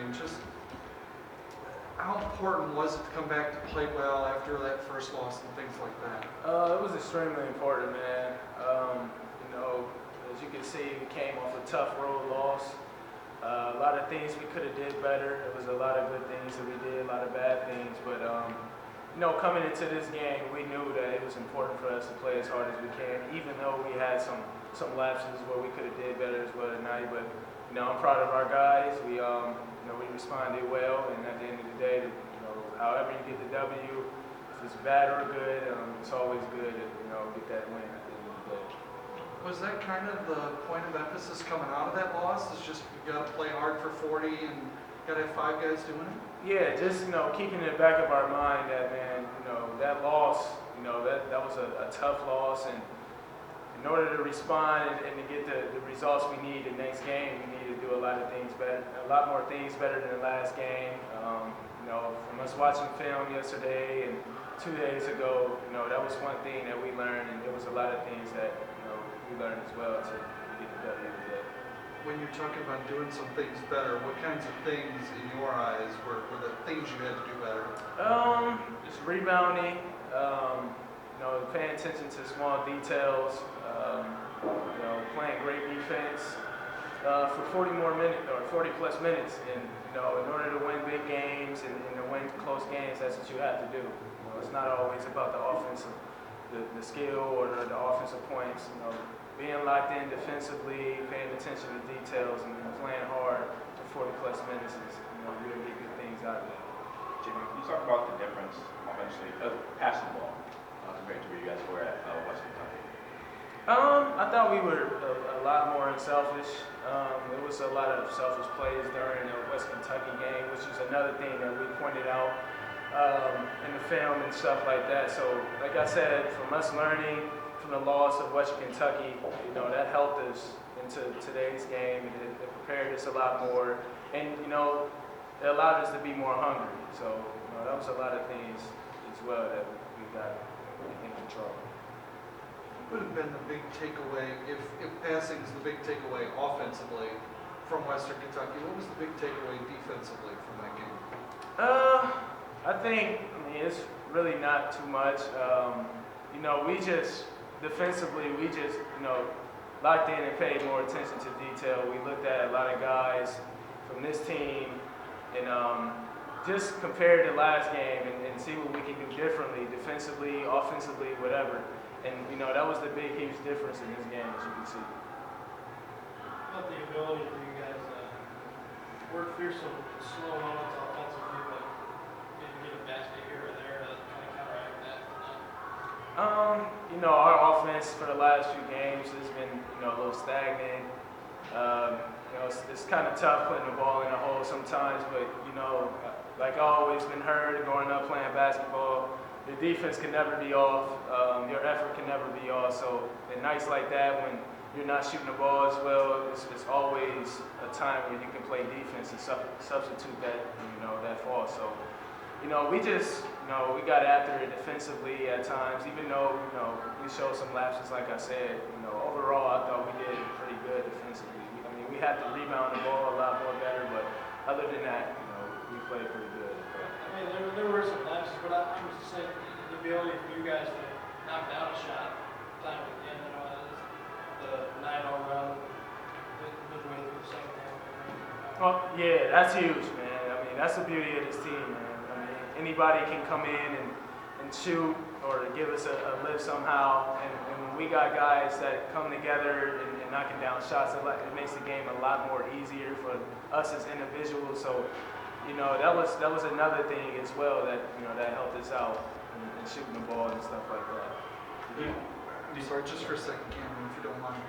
mean, just how important was it to come back to play well after that first loss and things like that? It was extremely important, man. As you can see, we came off a tough road loss. A lot of things we could have did better. There was a lot of good things that we did, a lot of bad things. But, coming into this game, we knew that it was important for us to play as hard as we can, even though we had some lapses where we could have did better as well tonight. But, I'm proud of our guys. We responded well, and at the end of the day, however you get the W, if it's bad or good, it's always good to, get that win at the end of the day. Was that kind of the point of emphasis coming out of that loss? Is just you got to play hard for 40 and got to have 5 guys doing it? Yeah, just keeping in the back of our mind that, man, that loss, that was a tough loss, and in order to respond and to get the results we need the next game, we need to do a lot of things better, a lot more things better than the last game. From us watching film yesterday and 2 days ago, that was one thing that we learned, and there was a lot of things that we learned as well to get the W today. When you're talking about doing some things better, what kinds of things in your eyes were the things you had to do better? Just rebounding, paying attention to small details, playing great defense for 40 more minutes or 40 plus minutes. And in order to win big games and to win close games, that's what you have to do. It's not always about the offensive, the skill or the offensive points. Being locked in defensively, paying attention to details, and playing hard for 40 plus minutes is, really get good things out of it. Jimmy, can you talk about the difference offensively of passing the ball compared to where you guys were at West Kentucky? I thought we were a lot more unselfish. There was a lot of selfish plays during the West Kentucky game, which is another thing that we pointed out in the film and stuff like that. So, like I said, from us learning from the loss of West Kentucky, that helped us into today's game, and it prepared us a lot more, and it allowed us to be more hungry. So that was a lot of things as well that we got in control. What would have been the big takeaway, if passing is the big takeaway offensively from Western Kentucky, what was the big takeaway defensively from that game? I think, it's really not too much. Defensively, we just, locked in and paid more attention to detail. We looked at a lot of guys from this team and just compared to last game and see what we can do differently, defensively, offensively, whatever. And, that was the big, huge difference in this game, as you can see. About the ability for you guys to work through some slow moments offensively, but maybe get a basket here or there to kind of counteract that. Our offense for the last few games has been, a little stagnant. It's kind of tough putting the ball in the hole sometimes, but, like I always been heard growing up playing basketball, the defense can never be off. Your effort can never be off. So in nights like that, when you're not shooting the ball as well, it's always a time where you can play defense and substitute that, that fall. So, we just, we got after it defensively at times, even though, we showed some lapses, like I said. Overall, I thought we did pretty good defensively. We had to rebound the ball a lot more better, but other than that, we played pretty good. There were some lapses, but I'm just saying the ability for you guys to knock down a shot time and again, the 9-0 run midway through the second half. Well, yeah, that's huge, man. That's the beauty of this team, man. Anybody can come in and shoot or give us a lift somehow, and when we got guys that come together and knocking down shots, it makes the game a lot more easier for us as individuals. So, that was another thing as well that that helped us out in shooting the ball and stuff like that. Sorry, just for a second, Cameron, if you don't mind.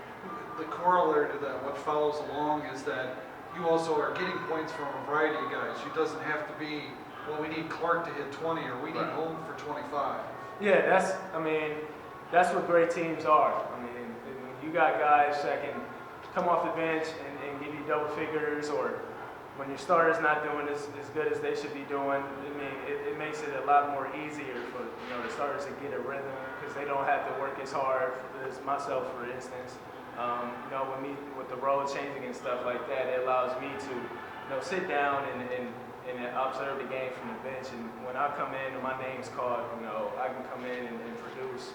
The corollary to that, what follows along, is that you also are getting points from a variety of guys. It doesn't have to be, well, we need Clarke to hit 20 or we need Holm for 25. Yeah, that's what great teams are. You got guys that can come off the bench and give you double figures, or when your starter's not doing as good as they should be doing, it makes it a lot more easier for the starters to get a rhythm because they don't have to work as hard as myself, for instance. With the role changing and stuff like that, it allows me to sit down and observe the game from the bench. And when I come in and my name's called, I can come in and produce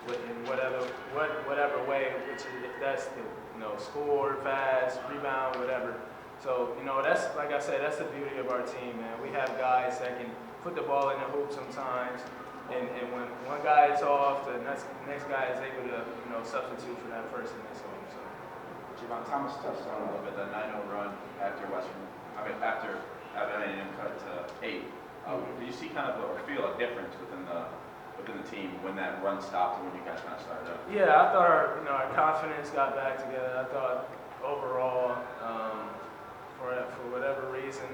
in whatever way, which is, if that's the, score, fast, rebound, whatever. So, that's, like I said, that's the beauty of our team, man. We have guys that can put the ball in the hoop sometimes, and when one guy is off, the next guy is able to, substitute for that person that's on. So. Jehvon, Thomas touched on a little bit that 9-0 run after after A&M cut to 8. Do you see kind of or feel a difference within the team when that run stopped and when you guys kind of started up? Yeah, I thought our confidence got back together. I thought overall, for whatever reason,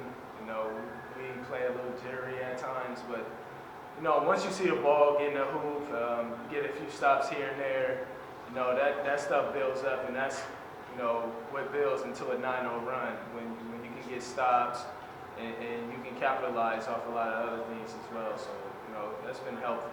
we play a little jittery at times, but once you see the ball get in the hoop, get a few stops here and there, that stuff builds up, and that's what builds into a 9-0 run when you can get stops and you can capitalize off a lot of other things as well. So that's been helpful.